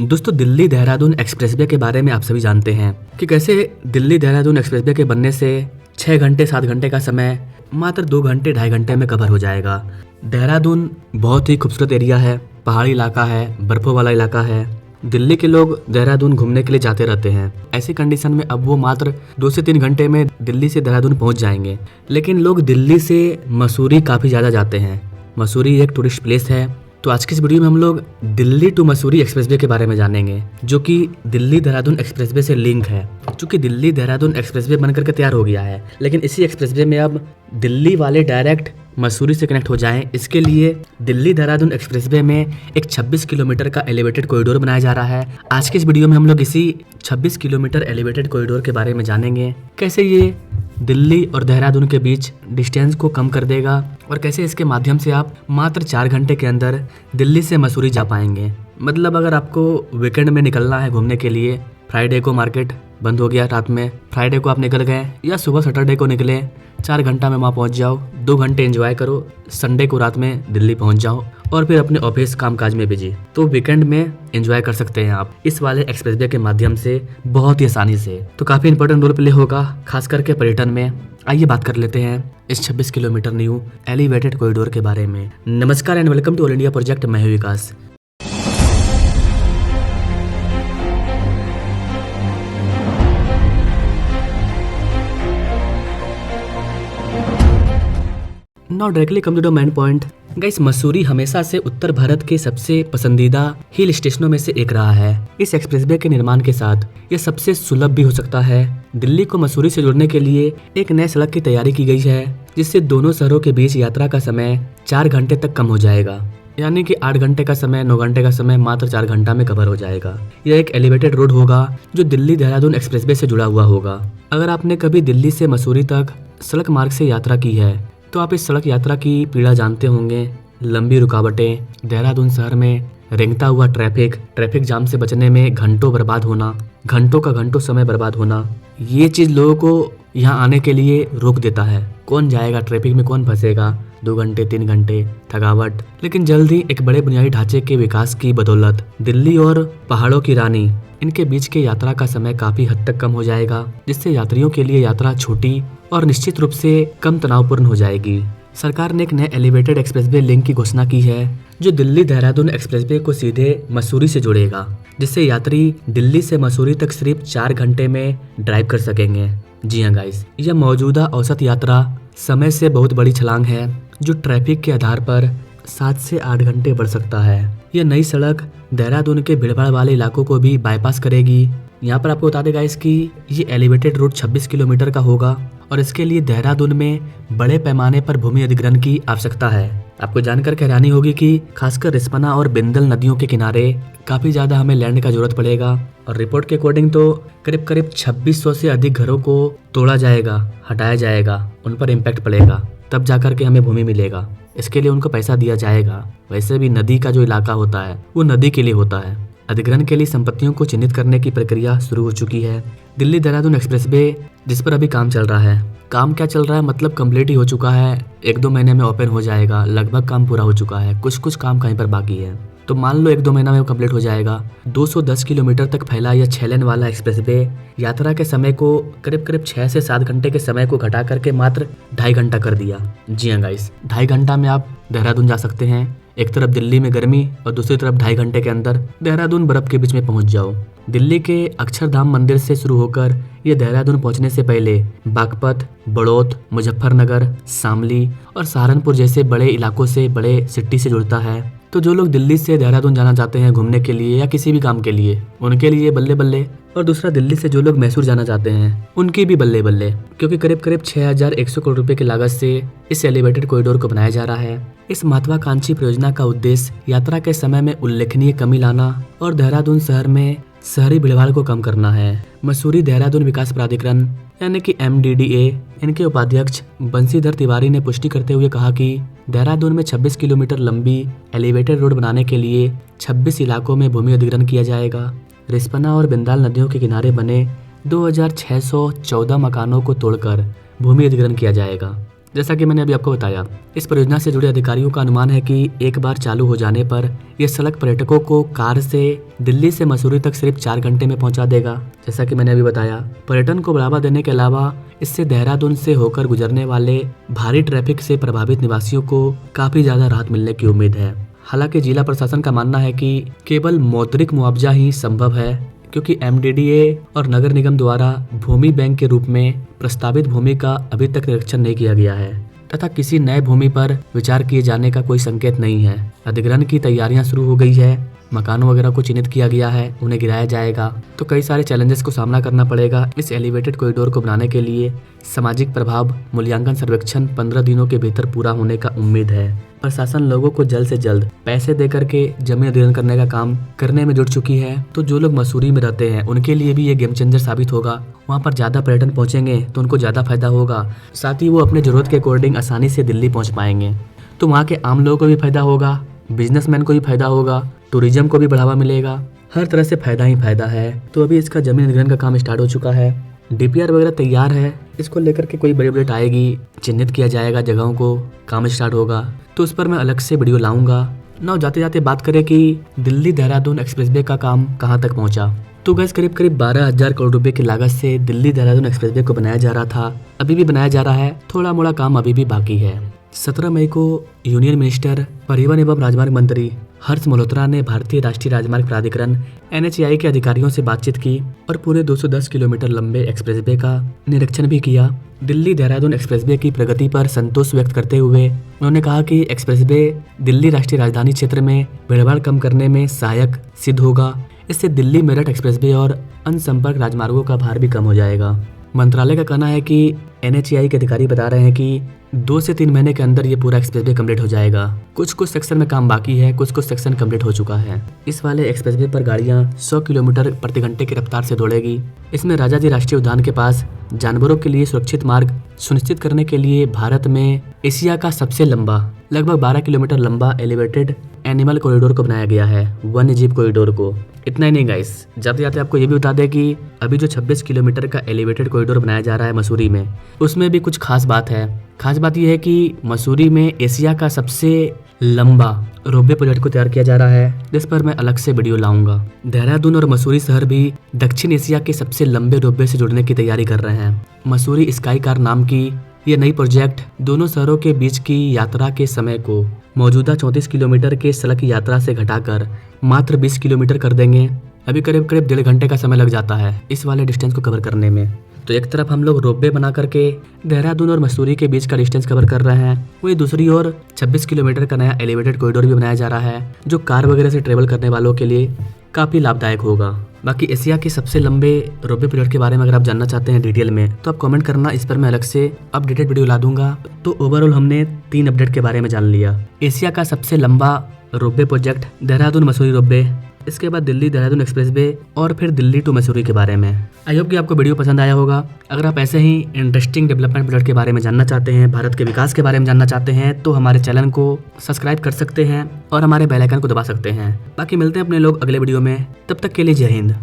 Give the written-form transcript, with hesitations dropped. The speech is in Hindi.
दोस्तों, दिल्ली देहरादून एक्सप्रेसवे के बारे में आप सभी जानते हैं कि कैसे दिल्ली देहरादून एक्सप्रेसवे के बनने से 6 घंटे 7 घंटे का समय मात्र 2 घंटे 2.5 घंटे में कवर हो जाएगा। देहरादून बहुत ही खूबसूरत एरिया है, पहाड़ी इलाका है, बर्फों वाला इलाका है। दिल्ली के लोग देहरादून घूमने के लिए जाते रहते हैं। ऐसी कंडीशन में अब वो मात्र 2 से 3 घंटे में दिल्ली से देहरादून पहुंच जाएंगे। लेकिन लोग दिल्ली से मसूरी काफ़ी ज़्यादा जाते हैं। मसूरी एक टूरिस्ट प्लेस है। तो आज की इस वीडियो में हम लोग दिल्ली टू मसूरी एक्सप्रेसवे के बारे में जानेंगे, जो कि दिल्ली देहरादून एक्सप्रेसवे से लिंक है। चूंकि दिल्ली देहरादून एक्सप्रेसवे बनकर के तैयार हो गया है, लेकिन इसी एक्सप्रेसवे में अब दिल्ली वाले डायरेक्ट मसूरी से कनेक्ट हो जाएं, इसके लिए दिल्ली देहरादून एक्सप्रेसवे में एक 26 किलोमीटर का एलिवेटेड कॉरिडोर बनाया जा रहा है। आज के इस वीडियो में हम लोग इसी 26 किलोमीटर एलिवेटेड कॉरिडोर के बारे में जानेंगे, कैसे ये दिल्ली और देहरादून के बीच डिस्टेंस को कम कर देगा और कैसे इसके माध्यम से आप मात्र 4 घंटे के अंदर दिल्ली से मसूरी जा पाएंगे। मतलब अगर आपको वीकेंड में निकलना है घूमने के लिए, फ्राइडे को मार्केट बंद हो गया रात में, फ्राइडे को आप निकल गए या सुबह सैटरडे को निकले, 4 घंटा में वहाँ पहुँच जाओ, 2 घंटे एंजॉय करो, संडे को रात में दिल्ली पहुँच जाओ और फिर अपने ऑफिस कामकाज में बिजी। तो वीकेंड में एंजॉय कर सकते हैं आप इस वाले एक्सप्रेसवे के माध्यम से बहुत ही आसानी से। तो काफ़ी इंपॉर्टेंट रोल प्ले होगा, खास करके पर्यटन में। आइए बात कर लेते हैं इस 26 किलोमीटर न्यू एलिवेटेड कॉरिडोर के बारे में। नमस्कार and welcome to all India project. मैं हूं Vikas. Now directly come to the main point. Guys, Mussoorie हमेशा से उत्तर भारत के सबसे पसंदीदा हिल स्टेशनों में से एक रहा है। इस एक्सप्रेसवे के निर्माण के साथ यह सबसे सुलभ भी हो सकता है। दिल्ली को मसूरी से जोड़ने के लिए एक नए सड़क की तैयारी की गई है, जिससे दोनों शहरों के बीच यात्रा का समय 4 घंटे तक कम हो जाएगा। यानी कि 8 घंटे का समय 9 घंटे का समय मात्र 4 घंटा में कवर हो जाएगा। यह एक एलिवेटेड रोड होगा जो दिल्ली देहरादून एक्सप्रेसवे से जुड़ा हुआ होगा। अगर आपने कभी दिल्ली से मसूरी तक सड़क मार्ग से यात्रा की है तो आप इस सड़क यात्रा की पीड़ा जानते होंगे। लंबी रुकावटें, देहरादून शहर में रेंगता हुआ ट्रैफिक जाम से बचने में घंटों बर्बाद होना, घंटों का घंटों समय बर्बाद होना, ये चीज़ लोगों को यहाँ आने के लिए रोक देता है। कौन जाएगा ट्रैफिक में, कौन फंसेगा, 2 घंटे 3 घंटे थकावट। लेकिन जल्दी एक बड़े बुनियादी ढांचे के विकास की बदौलत दिल्ली और पहाड़ों की रानी इनके बीच के यात्रा का समय काफी हद तक कम हो जाएगा, जिससे यात्रियों के लिए यात्रा छोटी और निश्चित रूप से कम तनावपूर्ण हो जाएगी। सरकार ने एक नए एलिवेटेड एक्सप्रेसवे लिंक की घोषणा की है, जो दिल्ली देहरादून एक्सप्रेसवे को सीधे मसूरी से जोड़ेगा, जिससे यात्री दिल्ली से मसूरी तक सिर्फ 4 घंटे में ड्राइव कर सकेंगे। जी हाँ गाइस, यह मौजूदा औसत यात्रा समय से बहुत बड़ी छलांग है, जो ट्रैफिक के आधार पर 7 से 8 घंटे बढ़ सकता है। यह नई सड़क देहरादून के भीड़भाड़ वाले इलाकों को भी बाईपास करेगी। यहाँ पर आपको बता दें गाइस कि ये एलिवेटेड रोड 26 किलोमीटर का होगा और इसके लिए देहरादून में बड़े पैमाने पर भूमि अधिग्रहण की आवश्यकता है। आपको जानकर हैरानी होगी कि खासकर रिस्पना और बिंदल नदियों के किनारे काफी ज्यादा हमें लैंड का जरूरत पड़ेगा और रिपोर्ट के अकॉर्डिंग तो करीब 2600 से अधिक घरों को तोड़ा जाएगा, हटाया जाएगा, उन पर इम्पैक्ट पड़ेगा, तब जाकर के हमें भूमि मिलेगा। इसके लिए उनको पैसा दिया जाएगा। वैसे भी नदी का जो इलाका होता है वो नदी के लिए होता है। अधिग्रहण के लिए संपत्तियों को चिन्हित करने की प्रक्रिया शुरू हो चुकी है। दिल्ली देहरादून एक्सप्रेसवे जिस पर अभी काम चल रहा है, काम क्या चल रहा है मतलब कंप्लीट ही हो चुका है, 1-2 महीने में ओपन हो जाएगा, लगभग काम पूरा हो चुका है, कुछ काम कहीं पर बाकी है। तो मान लो 1-2 महीना में कंप्लीट हो जाएगा। 210 किलोमीटर तक फैला यह 6 लेन वाला एक्सप्रेसवे यात्रा के समय को करीब 6 से 7 घंटे के समय को घटा करके मात्र 2.5 घंटा कर दिया। जी हाँ गाइस, 2.5 घंटा में आप देहरादून जा सकते हैं। एक तरफ दिल्ली में गर्मी और दूसरी तरफ 2.5 घंटे के अंदर देहरादून बर्फ के बीच में पहुंच जाओ। दिल्ली के अक्षरधाम मंदिर से शुरू होकर ये देहरादून पहुंचने से पहले बागपत, बड़ौत, मुजफ्फरनगर, शामली और सहारनपुर जैसे बड़े इलाकों से, बड़े सिटी से जुड़ता है। तो जो लोग दिल्ली से देहरादून जाना चाहते हैं घूमने के लिए या किसी भी काम के लिए, उनके लिए बल्ले बल्ले। और दूसरा, दिल्ली से जो लोग मैसूर जाना चाहते हैं उनकी भी बल्ले बल्ले, क्योंकि करीब 6100 करोड़ रुपए की लागत से इस एलिवेटेड कॉरिडोर को बनाया जा रहा है। इस महत्वाकांक्षी परियोजना का उद्देश्य यात्रा के समय में उल्लेखनीय कमी लाना और देहरादून शहर में शहरी भीड़भाड़ को कम करना है। मसूरी देहरादून विकास प्राधिकरण यानी कि MDDA, इनके उपाध्यक्ष बंशीधर तिवारी ने पुष्टि करते हुए कहा कि देहरादून में 26 किलोमीटर लंबी एलिवेटेड रोड बनाने के लिए 26 इलाकों में भूमि अधिग्रहण किया जाएगा। रिस्पना और बिंदाल नदियों के किनारे बने 2614 मकानों को तोड़कर भूमि अधिग्रहण किया जाएगा। जैसा कि मैंने अभी आपको बताया, इस परियोजना से जुड़े अधिकारियों का अनुमान है कि एक बार चालू हो जाने पर यह सड़क पर्यटकों को कार से दिल्ली से मसूरी तक सिर्फ 4 घंटे में पहुंचा देगा। जैसा कि मैंने अभी बताया, पर्यटन को बढ़ावा देने के अलावा इससे देहरादून से होकर गुजरने वाले भारी ट्रैफिक से प्रभावित निवासियों को काफी ज्यादा राहत मिलने की उम्मीद है। हालांकि जिला प्रशासन का मानना है कि केवल मौद्रिक मुआवजा ही संभव है, क्योंकि MDDA और नगर निगम द्वारा भूमि बैंक के रूप में प्रस्तावित भूमि का अभी तक निरीक्षण नहीं किया गया है तथा किसी नए भूमि पर विचार किए जाने का कोई संकेत नहीं है। अधिग्रहण की तैयारियां शुरू हो गई है, मकानों वगैरह को चिन्हित किया गया है, उन्हें गिराया जाएगा, तो कई सारे चैलेंजेस को सामना करना पड़ेगा। इस एलिवेटेड कॉरिडोर को बनाने के लिए सामाजिक प्रभाव मूल्यांकन सर्वेक्षण 15 दिनों के भीतर पूरा होने का उम्मीद है। प्रशासन लोगों को जल्द से जल्द पैसे देकर के जमीन अधिग्रहण करने का काम करने में जुट चुकी है। तो जो लोग मसूरी में रहते हैं उनके लिए भी ये गेम चेंजर साबित होगा। वहाँ पर ज्यादा पर्यटन पहुंचेंगे तो उनको ज्यादा फायदा होगा, साथ ही वो अपने जरूरत के अकॉर्डिंग आसानी से दिल्ली पहुंच पाएंगे। तो वहाँ के आम लोगों को भी फायदा होगा, बिजनेसमैन को भी फायदा होगा, टूरिज्म को भी बढ़ावा मिलेगा, हर तरह से फायदा ही फायदा है। तो अभी इसका जमीन अधिग्रहण का काम स्टार्ट हो चुका है, DPR वगैरह तैयार है। इसको लेकर के कोई बड़ी अपडेट आएगी, चिन्हित किया जाएगा जगहों को, काम स्टार्ट होगा, तो उस पर मैं अलग से वीडियो लाऊंगा। ना जाते जाते बात करें कि दिल्ली देहरादून एक्सप्रेसवे का काम कहां तक पहुंचा। तो गैस करीब 12,000 करोड़ रुपए की लागत से दिल्ली देहरादून एक्सप्रेसवे को बनाया जा रहा था, अभी भी बनाया जा रहा है, थोड़ा मोड़ा काम अभी भी बाकी है। 17 मई को यूनियन मिनिस्टर परिवहन एवं राजमार्ग मंत्री हर्ष मल्होत्रा ने भारतीय राष्ट्रीय राजमार्ग प्राधिकरण NHAI के अधिकारियों से बातचीत की और पूरे 210 किलोमीटर लंबे एक्सप्रेसवे का निरीक्षण भी किया। दिल्ली देहरादून एक्सप्रेसवे की प्रगति पर संतोष व्यक्त करते हुए उन्होंने कहा कि एक्सप्रेसवे दिल्ली राष्ट्रीय राजधानी क्षेत्र में भीड़भाड़ कम करने में सहायक सिद्ध होगा। इससे दिल्ली मेरठ एक्सप्रेसवे और अन्य संपर्क राजमार्गों का भार भी कम हो जाएगा। मंत्रालय का कहना है कि NHAI के अधिकारी बता रहे हैं कि 2 से 3 महीने के अंदर ये पूरा एक्सप्रेसवे कंप्लीट हो जाएगा। कुछ सेक्शन में काम बाकी है, कुछ सेक्शन कंप्लीट हो चुका है। इस वाले एक्सप्रेसवे पर गाड़ियां 100 किलोमीटर प्रति घंटे की रफ्तार से दौड़ेगी। इसमें राजाजी राष्ट्रीय उद्यान के पास जानवरों के लिए सुरक्षित मार्ग सुनिश्चित करने के लिए भारत में एशिया का सबसे लंबा लगभग 12 किलोमीटर लंबा एलिवेटेड एनिमल कॉरिडोर को बनाया गया है, वन्य जीव कॉरिडोर को। इतना ही नहीं गाइस, जाते जाते आपको ये भी बता दें कि अभी जो 26 किलोमीटर का एलिवेटेड कॉरिडोर बनाया जा रहा है मसूरी में, उसमें भी कुछ खास बात है। खास बात यह है कि मसूरी में एशिया का सबसे लंबा रोपवे प्रोजेक्ट को तैयार किया जा रहा है, जिस पर मैं अलग से वीडियो लाऊंगा। देहरादून और मसूरी शहर भी दक्षिण एशिया के सबसे लंबे रोपवे से जुड़ने की तैयारी कर रहे हैं। मसूरी स्काई कार नाम की ये नई प्रोजेक्ट दोनों शहरों के बीच की यात्रा के समय को मौजूदा 34 किलोमीटर के सड़क यात्रा से घटाकर मात्र 20 किलोमीटर कर देंगे। अभी करीब 1.5 घंटे का समय लग जाता है इस वाले डिस्टेंस को कवर करने में। तो एक तरफ हम लोग रोपवे बना करके देहरादून और मसूरी के बीच का डिस्टेंस कवर कर रहे हैं, वही दूसरी ओर 26 किलोमीटर का नया एलिवेटेड कॉरिडोर भी बनाया जा रहा है, जो कार वगैरह से ट्रेवल करने वालों के लिए काफी लाभदायक होगा। बाकी एशिया के सबसे लंबे रोपवे प्रोजेक्ट के बारे में अगर आप जानना चाहते हैं डिटेल में, तो आप कमेंट करना, इस पर मैं अलग से अपडेटेड वीडियो ला दूंगा। तो ओवरऑल हमने 3 अपडेट के बारे में जान लिया। एशिया का सबसे लंबा ropeway project Dehradun Mussoorie ropeway, इसके बाद दिल्ली देहरादून एक्सप्रेसवे और फिर दिल्ली टू मसूरी के बारे में। आई होप कि आपको वीडियो पसंद आया होगा। अगर आप ऐसे ही इंटरेस्टिंग डेवलपमेंट प्रोजेक्ट के बारे में जानना चाहते हैं, भारत के विकास के बारे में जानना चाहते हैं, तो हमारे चैनल को सब्सक्राइब कर सकते हैं और हमारे बेल आइकन को दबा सकते हैं। बाकी मिलते हैं अपने लोग अगले वीडियो में, तब तक के लिए जय हिंद।